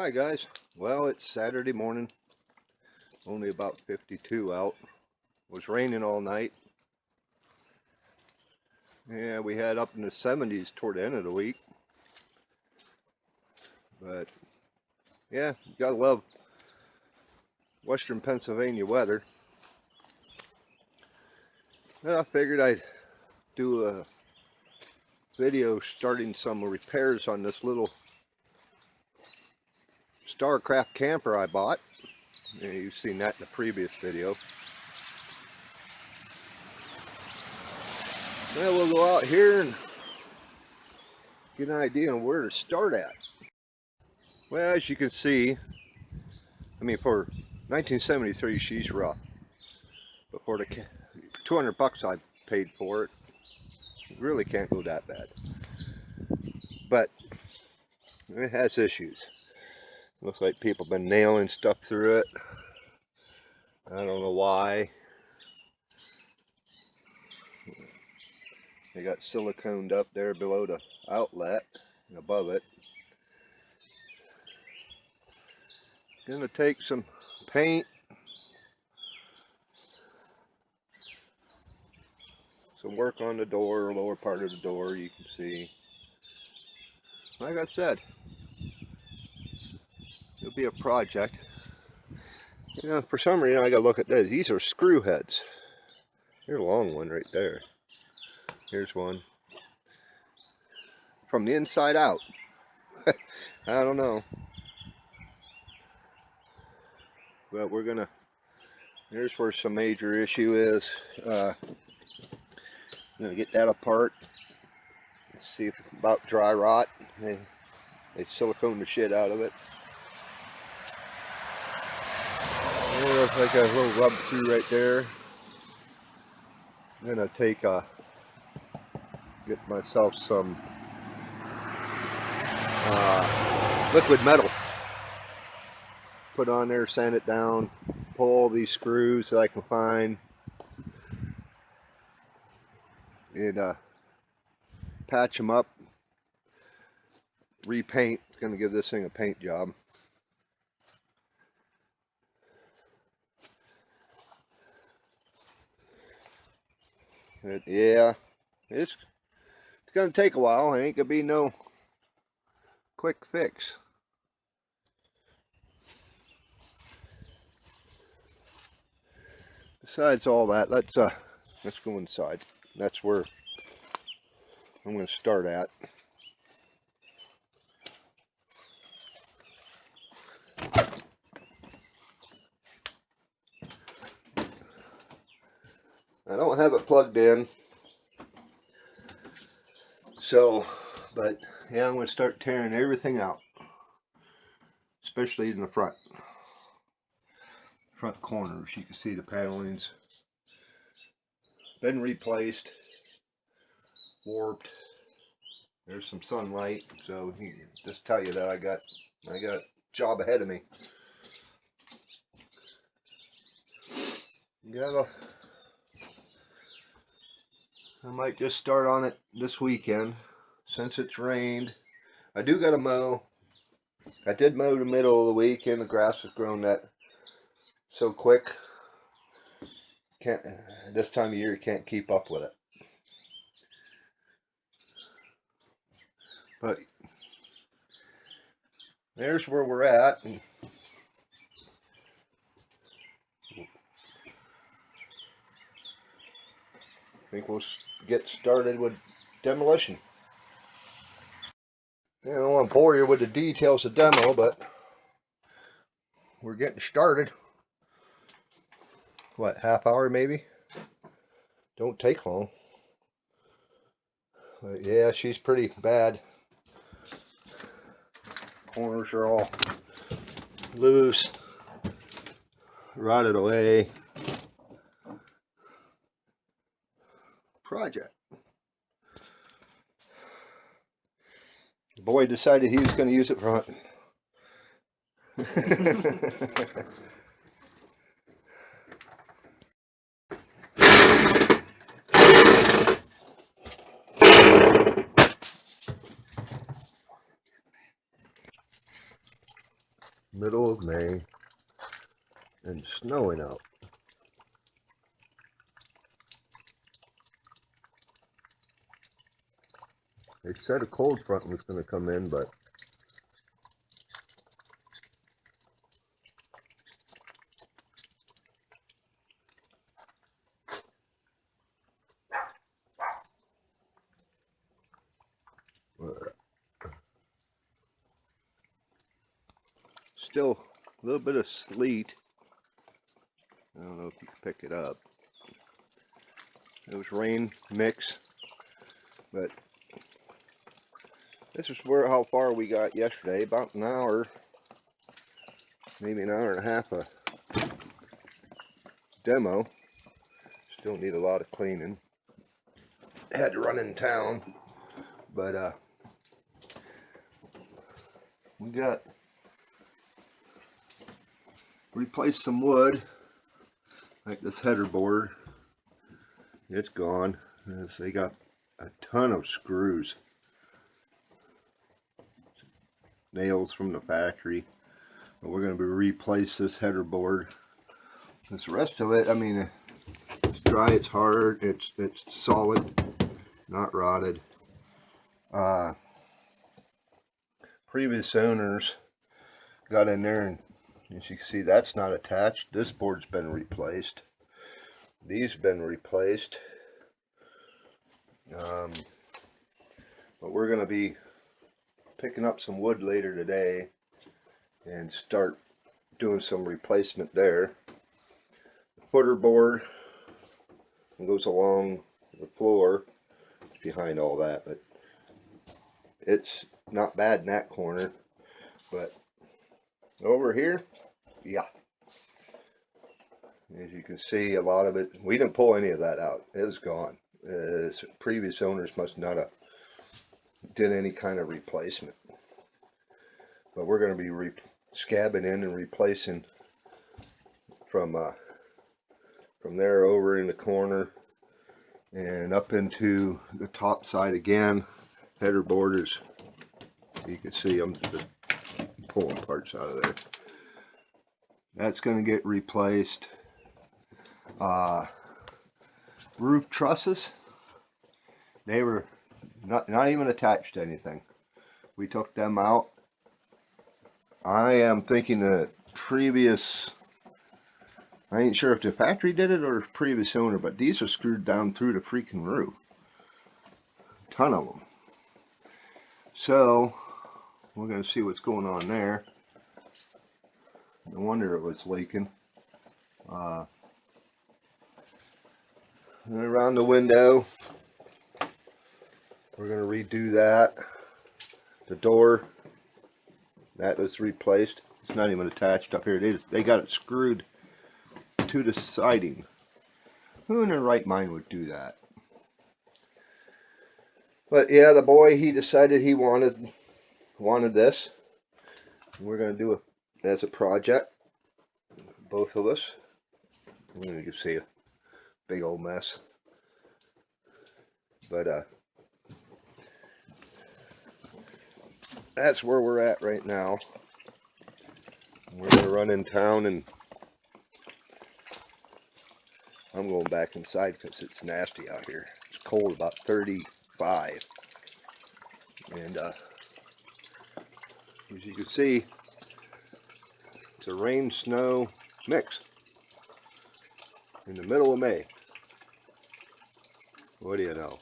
Hi guys, well it's Saturday morning, only about 52 out. It was raining all night. Yeah, we had up in the 70s toward the end of the week. But yeah, you gotta love Western Pennsylvania weather. And I figured I'd do a video starting some repairs on this little StarCraft camper I bought. Yeah, you've seen that in the previous video. Well, we'll go out here and get an idea on where to start at. Well, as you can see, I mean, for 1973, she's rough. But for the 200 bucks I paid for it, it really can't go that bad. But it has issues. Looks like people have been nailing stuff through it. I don't know why. They got siliconed up there below the outlet and above it. Gonna take some paint, some work on the door, lower part of the door, you can see. Like I said, it'll be a project. You know, for some reason I gotta look at this. These are screw heads. Here's a long one right there. Here's one. From the inside out. I don't know. But we're gonna, here's where some major issue is. I'm gonna get that apart. Let's see if it's about dry rot. They silicone the shit out of it. There's like a little rub through right there. I'm gonna take get myself some liquid metal. Put on there, sand it down, pull all these screws that I can find, and patch them up, repaint. It's going to give this thing a paint job. But yeah, it's going to take a while. It ain't going to be no quick fix. Besides all that, let's go inside. That's where I'm going to start at. I don't have it plugged in, so, but yeah, I'm going to start tearing everything out, especially in the front corners. You can see the panelings been replaced, warped. There's some sunlight, so just tell you that I got a job ahead of me. I might just start on it this weekend since it's rained. I do got to mow. I did mow the middle of the week, and the grass has grown that so quick. Can't, this time of year you can't keep up with it. But there's where we're at. And I think we'll get started with demolition. I don't want to bore you with the details of demo, but we're getting started. What, half hour maybe? Don't take long. But yeah, she's pretty bad. Corners are all loose, rotted away. Project. The boy decided he was going to use it for hunting. Middle of May and snowing out. They said a cold front was going to come in, but still a little bit of sleet. I don't know if you can pick it up. It was rain mix, but this is how far we got yesterday. About an hour, maybe an hour and a half of demo. Still need a lot of cleaning. Had to run in town, but we got replaced some wood, like this header board. It's gone. They got a ton of screws, nails from the factory. But we're going to replace this header board. This rest of it, I mean, it's dry, it's hard, it's solid, not rotted. Previous owners got in there, and as you can see, that's not attached. This board's been replaced. These have been replaced. But we're going to be picking up some wood later today and start doing some replacement there. The footer board goes along the floor behind all that, but it's not bad in that corner. But over here, yeah, as you can see, a lot of it, we didn't pull any of that out. It was gone. Previous owners must not have did any kind of replacement. But we're going to be scabbing in and replacing from there over in the corner and up into the top side again. Header borders, you can see I'm just pulling parts out of there. That's going to get replaced. Roof trusses, they were not even attached to anything. We took them out. I am thinking that previous, I ain't sure if the factory did it or previous owner, but these are screwed down through the freaking roof. A ton of them. So we're going to see what's going on there. No wonder it was leaking. And around the window, we're going to redo that. The door, that was replaced. It's not even attached up here. They got it screwed to the siding. Who in their right mind would do that? But yeah, the boy, he decided he wanted this. We're going to do it as a project, both of us. You can see a big old mess. But that's where we're at right now. We're going to run in town, and I'm going back inside because it's nasty out here. It's cold, about 35. And as you can see, it's a rain-snow mix in the middle of May. What do you know?